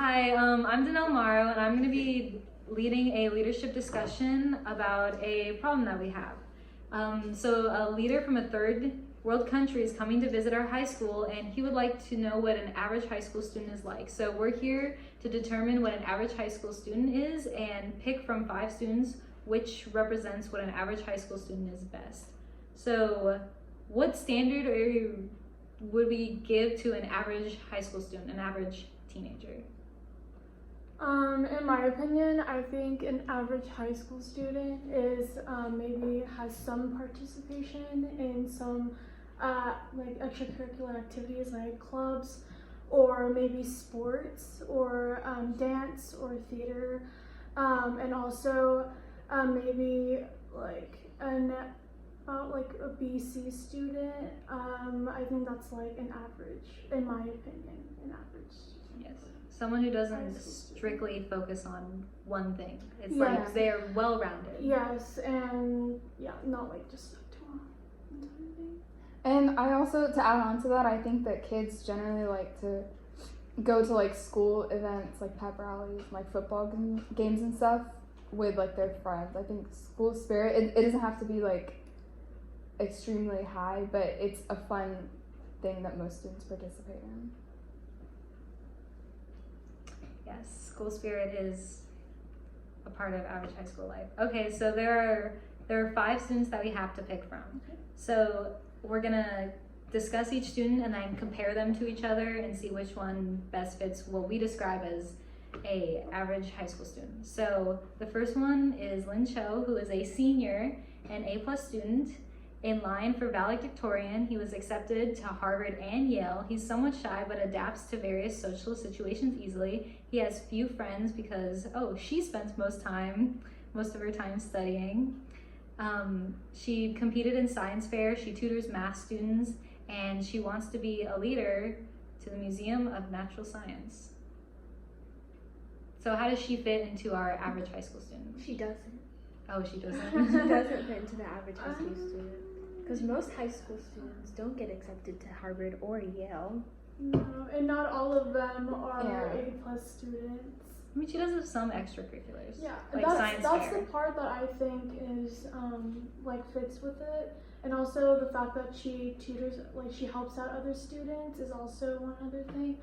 Hi, I'm Danelle Morrow, and I'm going to be leading a leadership discussion about a problem that we have. So a leader from a third world country is coming to visit our high school, and he would like to know what an average high school student is like. So we're here to determine what an average high school student is and pick from 5 students which represents what an average high school student is best. So what standard would we give to an average high school student, an average teenager? In my opinion, I think an average high school student is maybe has some participation in some like extracurricular activities like clubs, or maybe sports, or dance or theater, and also maybe like like a BC student. I think that's like an average, in my opinion, an average. Yes. Someone who doesn't strictly focus on one thing. It's Yeah. like they're well-rounded. Yes, and yeah, not like just stuck to one thing. And I also, to add on to that, I think that kids generally like to go to like school events, like pep rallies, like football games and stuff with like their friends. I think school spirit, it doesn't have to be like extremely high, but it's a fun thing that most students participate in. Yes, school spirit is a part of average high school life. Okay, so there are 5 students that we have to pick from. So we're gonna discuss each student and then compare them to each other and see which one best fits what we describe as a average high school student. So the first one is Lin Cho, who is a senior and A+ student. In line for valedictorian, he was accepted to Harvard and Yale. He's somewhat shy but adapts to various social situations easily. He has few friends because, she spends most of her time studying. She competed in science fair, she tutors math students, and she wants to be a leader to the Museum of Natural Science. So how does she fit into our average high school student? She doesn't. Oh, she doesn't? She doesn't fit into the average high school student. Because most high school students don't get accepted to Harvard or Yale. No, and not all of them are Yeah. A+ students. I mean, she does have some extracurriculars. Yeah, like science that's fair. the part that I think is like fits with it, and also the fact that she tutors, like she helps out other students, is also one other thing.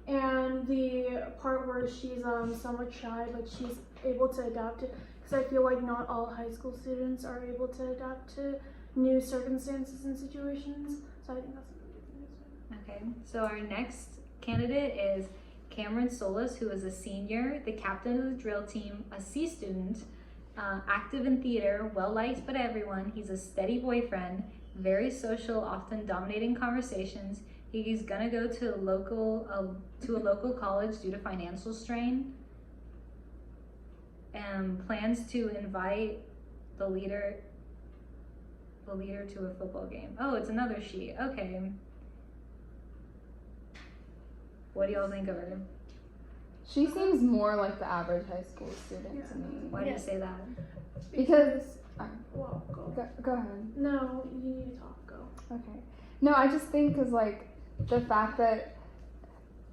And the part where she's somewhat shy, but she's able to adapt to, because I feel like not all high school students are able to adapt to new circumstances and situations. So I think that's a really good thing as well. Okay, so our next candidate is Cameron Solis, who is a senior, the captain of the drill team, a C student, active in theater, well-liked by everyone. He's a steady boyfriend, very social, often dominating conversations. He's gonna go to a local college due to financial strain, and plans to invite the leader to a football game. Oh, it's another she. Okay. What do y'all think of her? She seems more like the average high school student to me. Why do you say that? Because Well, go. go ahead. No, you need to talk. Go. Okay. No, I just think because like the fact that,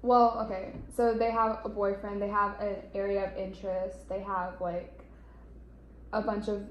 so they have a boyfriend, they have an area of interest, they have like a bunch of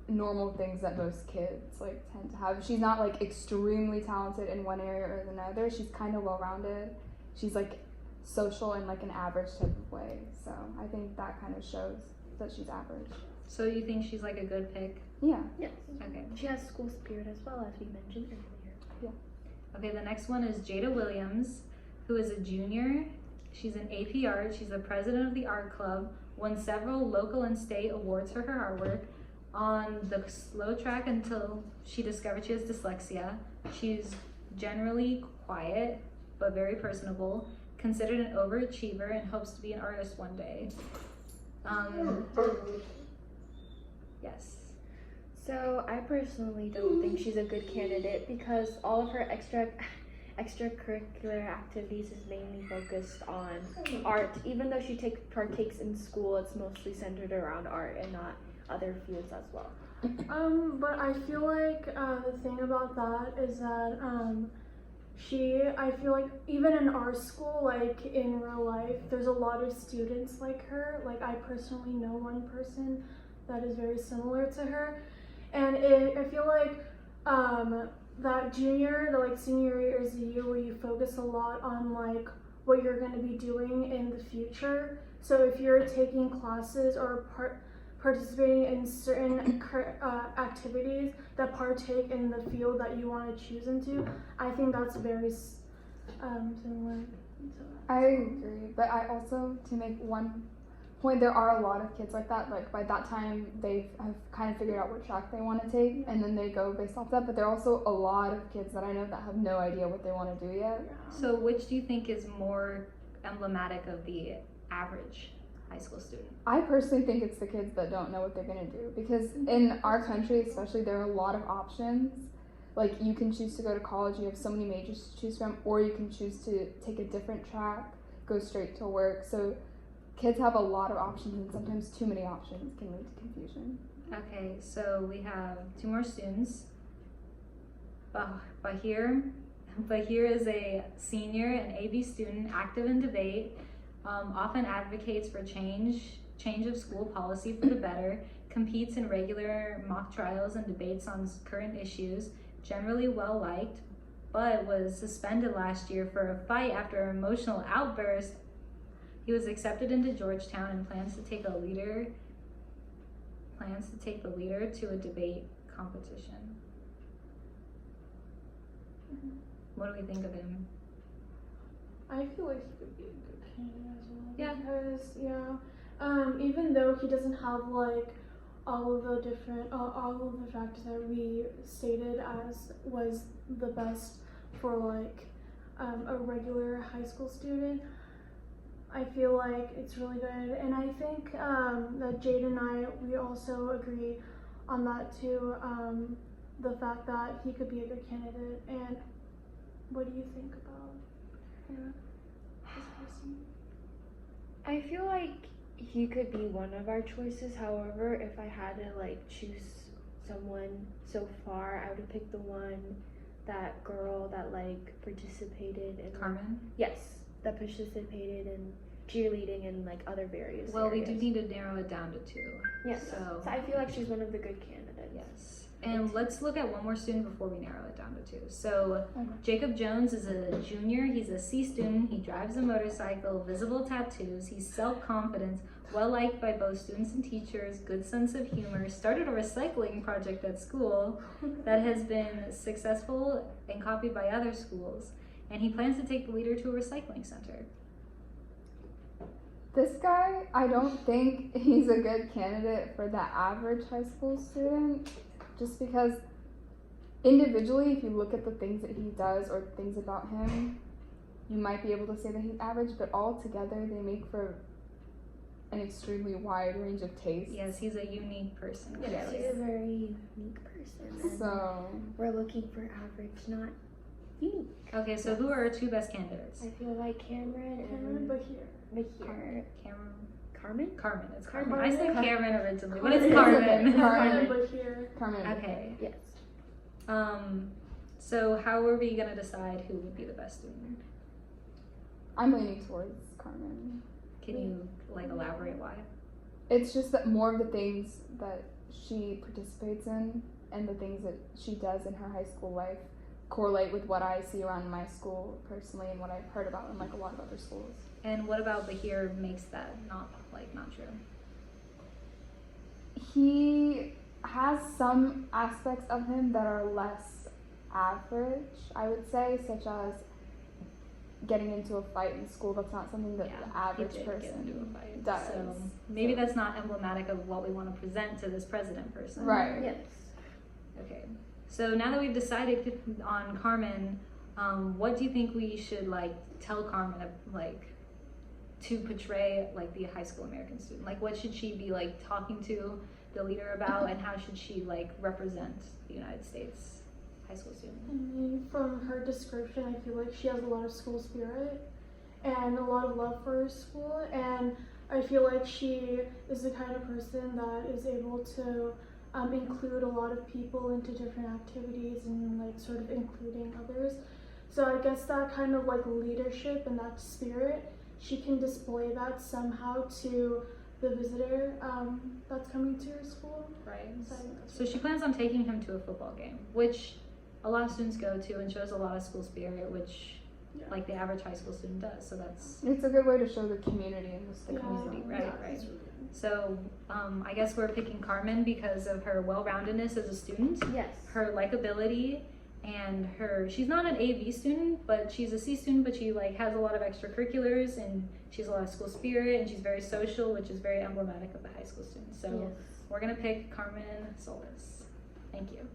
normal things that most kids like tend to have. She's not like extremely talented in one area or another. She's kind of well-rounded. She's like social in like an average type of way. So I think that kind of shows that she's average. So you think she's like a good pick? Yeah. Yes. Okay. She has school spirit as well, as we mentioned earlier. Okay, the next one is Jada Williams, who is a junior. She's an AP Art. She's the president of the art club, won several local and state awards for her artwork. On the slow track until she discovered she has dyslexia. She's generally quiet, but very personable, considered an overachiever, and hopes to be an artist one day. Yes. So I personally don't think she's a good candidate because all of her extracurricular activities is mainly focused on art. Even though she partakes in school, it's mostly centered around art and not other fields as well. But I feel like the thing about that is that I feel like even in our school, like in real life, there's a lot of students like her. Like I personally know one person that is very similar to her, and I feel like that senior year is the year where you focus a lot on like what you're going to be doing in the future. So if you're taking classes or participating in certain activities that partake in the field that you want to choose into, I think that's very similar to that. I agree, but I also, to make one point, there are a lot of kids like that. Like by that time, they have kind of figured out what track they want to take, and then they go based off that. But there are also a lot of kids that I know that have no idea what they want to do yet. So which do you think is more emblematic of the average high school student? I personally think it's the kids that don't know what they're gonna do, because in our country, especially, there are a lot of options. Like you can choose to go to college, you have so many majors to choose from, or you can choose to take a different track, go straight to work. So kids have a lot of options, and sometimes too many options can lead to confusion. Okay, so we have two more students. Bahir is a senior and AB student, active in debate, often advocates for change of school policy for the better, competes in regular mock trials and debates on current issues, generally well liked, but was suspended last year for a fight after an emotional outburst. He was accepted into Georgetown and plans to take the leader to a debate competition. What do we think of him? I feel like he could be a good candidate as well. Yeah. Because even though he doesn't have like all of the factors that we stated as was the best for like a regular high school student, I feel like it's really good, and I think that Jade and we also agree on that too. The fact that he could be a good candidate. And what do you think about this person? I feel like he could be one of our choices. However, if I had to like choose someone so far, I would have picked that girl that like participated in Carmen? Yes, that participated in cheerleading and like other various Well, areas. we do need to narrow it down to two. Yes. So I feel like she's one of the good candidates. yes. And let's look at one more student before we narrow it down to two. So Okay. Jacob Jones is a junior. He's a C student. He drives a motorcycle, visible tattoos. He's self-confident, well liked by both students and teachers, good sense of humor, started a recycling project at school that has been successful and copied by other schools. And he plans to take the leader to a recycling center. This guy, I don't think he's a good candidate for the average high school student, just because individually, if you look at the things that he does or things about him, you might be able to say that he's average, but all together they make for an extremely wide range of tastes. Yes, he's a unique person. Yes, clearly. she's a very unique person. And So, we're looking for average, not unique. Okay, so who are our two best candidates? I feel like Cameron Cameron, and but here. Bahir. Carmen? Carmen? It's Carmen. Carmen. I said Cameron originally, but Carmen. it's Carmen. Carmen. But here. Carmen. Okay. Yes. So how are we gonna decide who would be the best student? I'm leaning towards Carmen. Can you like elaborate why? It's just that more of the things that she participates in and the things that she does in her high school life correlate with what I see around my school personally and what I've heard about in like a lot of other schools. And what about Bahir makes that not true? He has some aspects of him that are less average, I would say, such as getting into a fight in school. That's not something that the average he did get person into a fight. does. So maybe that's not emblematic of what we want to present to this president person. Right. Yes. Okay. So now that we've decided on Carmen, what do you think we should like tell Carmen to portray like the high school American student? Like what should she be like talking to the leader about, and how should she like represent the United States high school student? I mean, from her description, I feel like she has a lot of school spirit and a lot of love for her school, and I feel like she is the kind of person that is able to include a lot of people into different activities and like sort of including others. So I guess that kind of like leadership and that spirit, she can display that somehow to the visitor that's coming to her school. Right. So I think that's So she plans on taking him to a football game, which a lot of students go to and shows a lot of school spirit, which Yeah. like the average high school student does. So that's It's a good way to show the community in the state. community, right, yeah, right. it's really good. so. I guess we're picking Carmen because of her well-roundedness as a student, Yes. her likability, and she's not an A/B student, but she's a C student, but she like has a lot of extracurriculars and she's a lot of school spirit and she's very social, which is very emblematic of the high school students. So Yes. we're gonna pick Carmen Solis. Thank you.